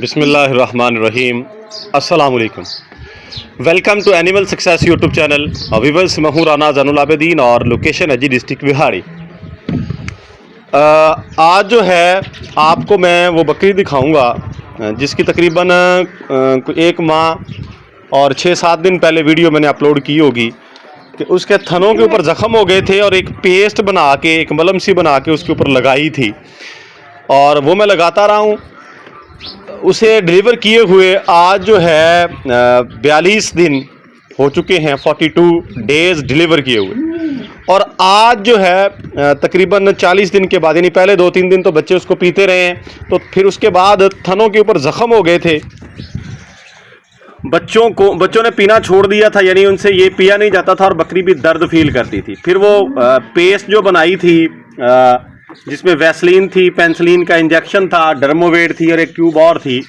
बिस्मिल्लाहिर्रहमानिर्रहीम। अस्सलाम वालेकुम। Welcome to animal success YouTube channel. Viewers, मैं हूं राना ज़ैनुल आबिदीन और लोकेशन है जी डिस्ट्रिक्ट बिहाड़ी। आज जो है आपको मैं वो बकरी दिखाऊंगा जिसकी तकरीबन 1 माह और 6-7 दिन पहले वीडियो मैंने अपलोड की होगी कि उसके थनों के ऊपर ज़ख़म हो गए थे और एक पेस्ट बना के, एक मलम सी बना के उसके ऊपर लगाई थी और वो मैं लगाता रहा हूँ। उसे डिलीवर किए हुए आज जो है 42 दिन हो चुके हैं, 42 डेज़ डिलीवर किए हुए। और आज जो है तकरीबन 40 दिन के बाद, यानी पहले 2-3 दिन तो बच्चे उसको पीते रहे हैं, तो फिर उसके बाद थनों के ऊपर ज़ख़म हो गए थे। बच्चों ने पीना छोड़ दिया था, यानी उनसे ये पिया नहीं जाता था और बकरी भी दर्द फील करती थी। फिर वो पेस्ट जो बनाई थी जिसमें वैसलीन थी, पेंसिलिन का इंजेक्शन था, डर्मोवेट थी और एक ट्यूब और थी।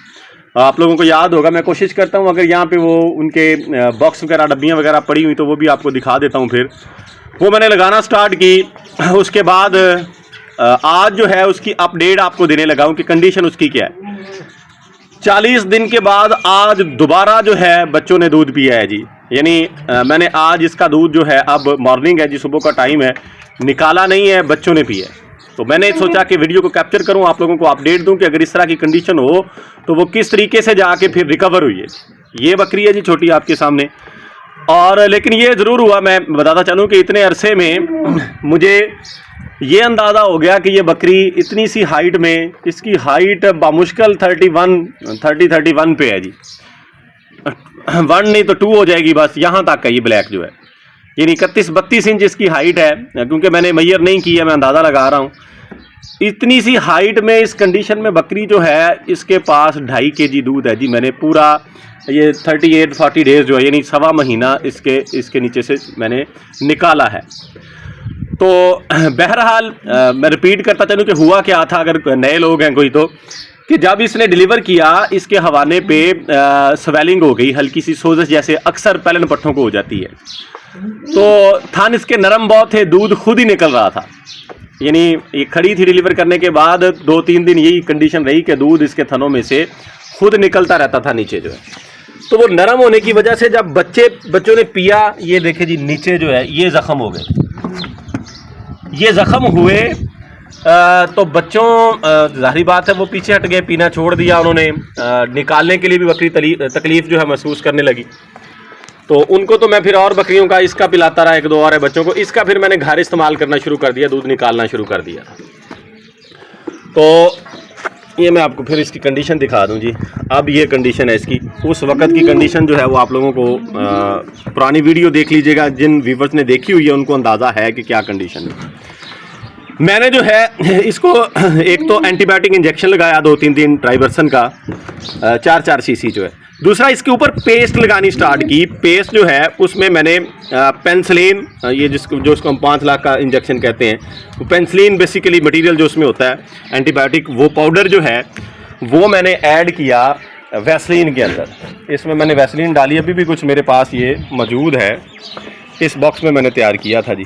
आप लोगों को याद होगा, मैं कोशिश करता हूँ अगर यहाँ पे वो उनके बॉक्स वगैरह, डब्बियाँ वगैरह पड़ी हुई तो वो भी आपको दिखा देता हूँ। फिर वो मैंने लगाना स्टार्ट की। उसके बाद आज जो है उसकी अपडेट आपको देने लगा हूँ कि कंडीशन उसकी क्या है। 40 दिन के बाद आज दोबारा जो है बच्चों ने दूध पिया है जी। यानी मैंने आज इसका दूध जो है, अब मॉर्निंग है जी, सुबह का टाइम है, निकाला नहीं है, बच्चों ने पिया है। तो मैंने सोचा कि वीडियो को कैप्चर करूं, आप लोगों को अपडेट दूं कि अगर इस तरह की कंडीशन हो तो वो किस तरीके से जाके फिर रिकवर हुई है। ये बकरी है जी छोटी आपके सामने। और लेकिन ये ज़रूर हुआ, मैं बताता चलूं कि इतने अरसे में मुझे ये अंदाज़ा हो गया कि ये बकरी इतनी सी हाइट में, इसकी हाइट बामुश्किल 31 पे है जी। 1 नहीं तो 2 हो जाएगी बस, यहाँ तक है ये ब्लैक जो है। यानी 31-32 इंच इसकी हाइट है, क्योंकि मैंने मेजर नहीं किया, मैं अंदाज़ा लगा रहा हूँ। इतनी सी हाइट में इस कंडीशन में बकरी जो है, इसके पास 2.5 kg दूध है जी। मैंने पूरा ये 38-40 डेज़ जो है, यानी 1.25 महीना इसके नीचे से मैंने निकाला है। तो बहरहाल मैं रिपीट करता चलूँ कि हुआ क्या था, अगर नए लोग हैं कोई तो, कि जब इसने डिलीवर किया इसके हवाने पे स्वेलिंग हो गई, हल्की सी सोजश जैसे अक्सर पैलन पट्ठों को हो जाती है। तो थन इसके नरम बहुत थे, दूध खुद ही निकल रहा था। यानी ये खड़ी थी डिलीवर करने के बाद 2-3 दिन यही कंडीशन रही कि दूध इसके थनों में से खुद निकलता रहता था नीचे जो है। तो वो नरम होने की वजह से जब बच्चों ने पिया, ये देखे जी नीचे जो है ये ज़ख़म हो गए। ये ज़ख़म हुए तो बच्चों जाहिर बात है वो पीछे हट गए, पीना छोड़ दिया उन्होंने। निकालने के लिए भी बकरी तकलीफ़ जो है महसूस करने लगी। तो उनको तो मैं फिर और बकरियों का इसका पिलाता रहा, 1-2 और है बच्चों को। इसका फिर मैंने घर इस्तेमाल करना शुरू कर दिया, दूध निकालना शुरू कर दिया। तो ये मैं आपको फिर इसकी कंडीशन दिखा दूं जी। अब ये कंडीशन है इसकी। उस वक़्त की कंडीशन जो है वो आप लोगों को पुरानी वीडियो देख लीजिएगा, जिन व्यूवर्स ने देखी हुई है उनको अंदाज़ा है कि क्या कंडीशन है। मैंने जो है इसको एक तो एंटीबायोटिक इंजेक्शन लगाया 2-3 दिन ट्राइवर्सन का 4-4 सीसी जो है। दूसरा इसके ऊपर पेस्ट लगानी स्टार्ट की। पेस्ट जो है उसमें मैंने पेंसिलिन, ये जो इसको हम 5 लाख का इंजेक्शन कहते हैं, वो पेंसिलिन बेसिकली मटेरियल जो उसमें होता है एंटीबायोटिक, वो पाउडर जो है वो मैंने ऐड किया वैसलीन के अंदर। इसमें मैंने वैसलीन डाली, अभी भी कुछ मेरे पास ये मौजूद है, इस बॉक्स में मैंने तैयार किया था जी।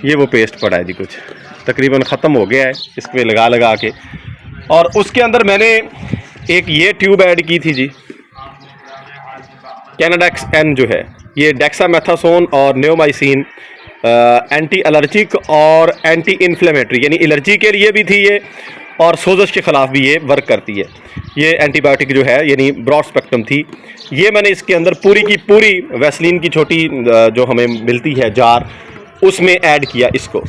ये वो पेस्ट पड़ा है जी, कुछ तकरीबन ख़त्म हो गया है इस पर लगा के। और उसके अंदर मैंने एक ये ट्यूब ऐड की थी जी, कैनाडेक्स एन जो है, ये डेक्सामेथासोन और नेओमाइसिन एंटी एलर्जिक और एंटी इन्फ्लेमेटरी, यानी एलर्जी के लिए भी थी ये और सोजश के ख़िलाफ़ भी ये वर्क करती है। ये एंटीबायोटिक जो है यानी ब्रॉड स्पेक्ट्रम थी। ये मैंने इसके अंदर पूरी की पूरी वैसलीन की छोटी जो हमें मिलती है जार, उसमें ऐड किया इसको।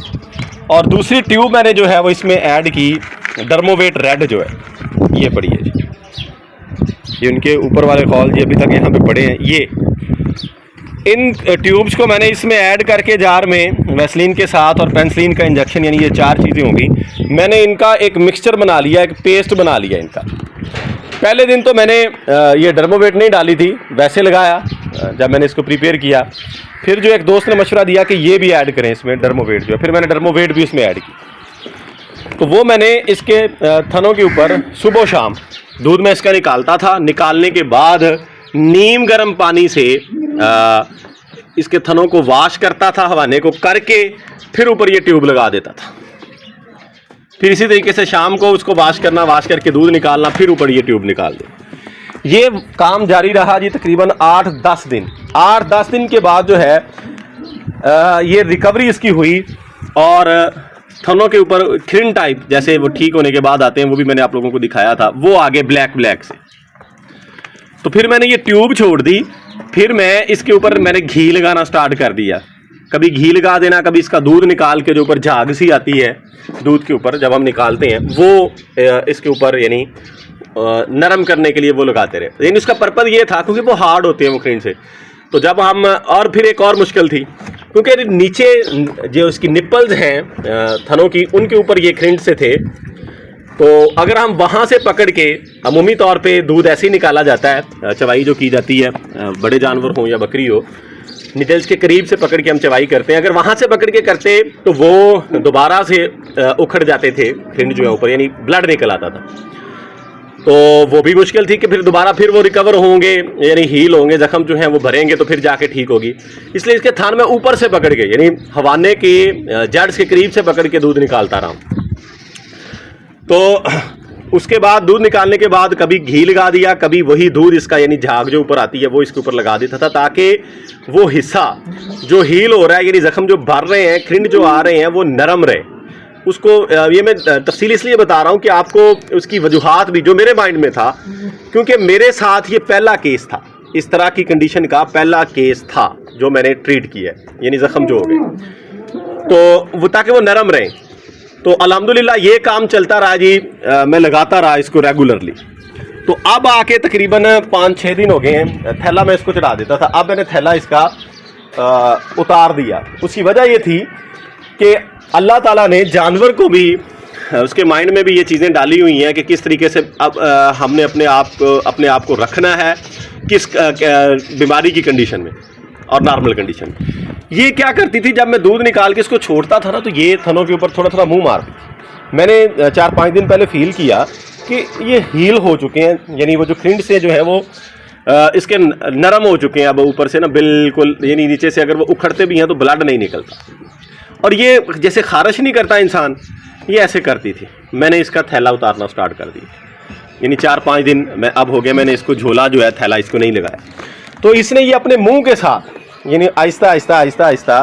और दूसरी ट्यूब मैंने जो है वो इसमें ऐड की डर्मोवेट रेड जो है, ये पड़ी है जी। ये उनके ऊपर वाले कॉल जी अभी तक यहाँ पे पड़े हैं। ये इन ट्यूब्स को मैंने इसमें ऐड करके जार में वैसलीन के साथ और पेंसिलिन का इंजेक्शन, यानी ये 4 चीज़ें होंगी, मैंने इनका एक मिक्सचर बना लिया, एक पेस्ट बना लिया इनका। पहले दिन तो मैंने ये डर्मोवेट नहीं डाली थी, वैसे लगाया जब मैंने इसको प्रिपेयर किया। फिर जो एक दोस्त ने मशवरा दिया कि ये भी ऐड करें इसमें डर्मोवेट जो है, फिर मैंने डर्मोवेट भी इसमें ऐड की। तो वो मैंने इसके थनों के ऊपर सुबह शाम दूध में इसका निकालता था। निकालने के बाद नीम गर्म पानी से इसके थनों को वॉश करता था, हवाने को करके फिर ऊपर ये ट्यूब लगा देता था। फिर इसी तरीके से शाम को उसको वाश करना, वाश करके दूध निकालना, फिर ऊपर ये ट्यूब निकाल दे। ये काम जारी रहा जी तकरीबन 8-10 दिन। 8-10 दिन के बाद जो है ये रिकवरी इसकी हुई और थनों के ऊपर खिरन टाइप जैसे वो ठीक होने के बाद आते हैं, वो भी मैंने आप लोगों को दिखाया था, वो आगे ब्लैक से। तो फिर मैंने ये ट्यूब छोड़ दी, फिर मैं इसके ऊपर मैंने घी लगाना स्टार्ट कर दिया। कभी घी लगा देना, कभी इसका दूध निकाल के जो ऊपर झाग सी आती है दूध के ऊपर जब हम निकालते हैं, वो इसके ऊपर यानी नरम करने के लिए वो लगाते रहे। लेकिन इसका पर्पज़ ये था क्योंकि वो हार्ड होते हैं वो खिरन से। तो जब हम, और फिर एक और मुश्किल थी क्योंकि नीचे जो उसकी निप्पल्स हैं थनों की, उनके ऊपर ये खिरन से थे। तो अगर हम वहाँ से पकड़ के, अमूमी तौर पे दूध ऐसे ही निकाला जाता है, चवाई जो की जाती है, बड़े जानवर हो या बकरी हो, निडल्स के करीब से पकड़ के हम चवाई करते हैं। अगर वहाँ से पकड़ के करते तो वो दोबारा से उखड़ जाते थे खिरन जो है ऊपर, यानी ब्लड निकल आता था। तो वो भी मुश्किल थी कि फिर दोबारा फिर वो रिकवर होंगे, यानी हील होंगे, जख्म जो है वो भरेंगे तो फिर जाके ठीक होगी। इसलिए इसके थान में ऊपर से पकड़ के, यानी हवाने के जड़्स के करीब से पकड़ के दूध निकालता रहा हूँ। तो उसके बाद दूध निकालने के बाद कभी घी लगा दिया, कभी वही दूध इसका यानी झाग जो ऊपर आती है वो इसके ऊपर लगा देता था, ताकि वो हिस्सा जो हील हो रहा है, यानी जख्म जो भर रहे हैं, खिरन जो आ रहे हैं, वो नरम रहे। उसको ये मैं तफसील इसलिए बता रहा हूँ कि आपको उसकी वजूहात भी जो मेरे माइंड में था, क्योंकि मेरे साथ ये पहला केस था, इस तरह की कंडीशन का पहला केस था जो मैंने ट्रीट किया, यानी ज़ख्म जो हो गए, तो वो ताकि वो नरम रहे। तो अल्हम्दुलिल्लाह ये काम चलता रहा जी, मैं लगाता रहा इसको रेगुलरली। तो अब आके तकरीबन 5-6 दिन हो गए हैं, थैला मैं इसको चढ़ा देता था, अब मैंने थैला इसका उतार दिया। उसकी वजह ये थी कि अल्लाह ताला ने जानवर को भी, उसके माइंड में भी ये चीज़ें डाली हुई हैं कि किस तरीके से अब हमने अपने आप को रखना है किस बीमारी की कंडीशन में और नॉर्मल कंडीशन में। ये क्या करती थी, जब मैं दूध निकाल के इसको छोड़ता था ना, तो ये थनों के ऊपर थोड़ा थोड़ा मुंह मारती। मैंने 4-5 दिन पहले फील किया कि ये हील हो चुके हैं, यानी वो जो खिरन से जो है वो इसके नरम हो चुके हैं अब ऊपर से ना बिल्कुल, यानी नीचे से अगर वो उखड़ते भी हैं तो ब्लड नहीं निकलता। और ये जैसे खारिश नहीं करता इंसान, ये ऐसे करती थी। मैंने इसका थैला उतारना स्टार्ट कर दिया, यानी 4-5 दिन मैं अब हो गया, मैंने इसको झोला जो है थैला इसको नहीं लगाया। तो इसने ये अपने मुंह के साथ, यानी आहिस्ता आहिस्ता आहिस्ता आहिस्ता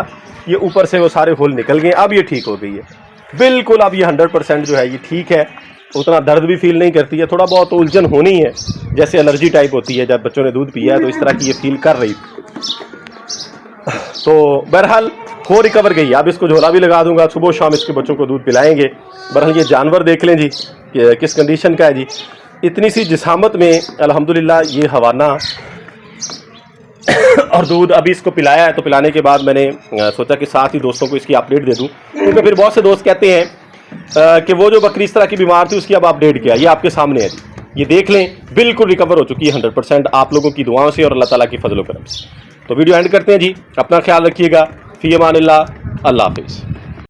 ये ऊपर से वो सारे होल निकल गए। अब ये ठीक हो गई है बिल्कुल, अब ये 100% जो है ये ठीक है, उतना दर्द भी फील नहीं करती है। थोड़ा बहुत तो उलझन होनी है, जैसे एलर्जी टाइप होती है जब बच्चों ने दूध पिया है, तो इस तरह की ये फील कर रही थी। तो बहरहाल हो रिकवर गई। अब इसको झोला भी लगा दूंगा, सुबह शाम इसके बच्चों को दूध पिलाएंगे। बहरहाल ये जानवर देख लें जी कि किस कंडीशन का है जी, इतनी सी जिसामत में अल्हम्दुलिल्लाह ये हवाना और दूध अभी इसको पिलाया है। तो पिलाने के बाद मैंने सोचा कि साथ ही दोस्तों को इसकी अपडेट दे दूं, क्योंकि फिर बहुत से दोस्त कहते हैं कि वो जो बकरी इस तरह की बीमार थी उसकी अब अपडेट किया। ये आपके सामने है जी, ये देख लें, बिल्कुल रिकवर हो चुकी है 100% आप लोगों की दुआओं से और अल्लाह ताला की फजल करम से। तो वीडियो एंड करते हैं जी, अपना ख्याल रखिएगा। फ़ी अमानिल्लाह, अल्लाह हाफिज़।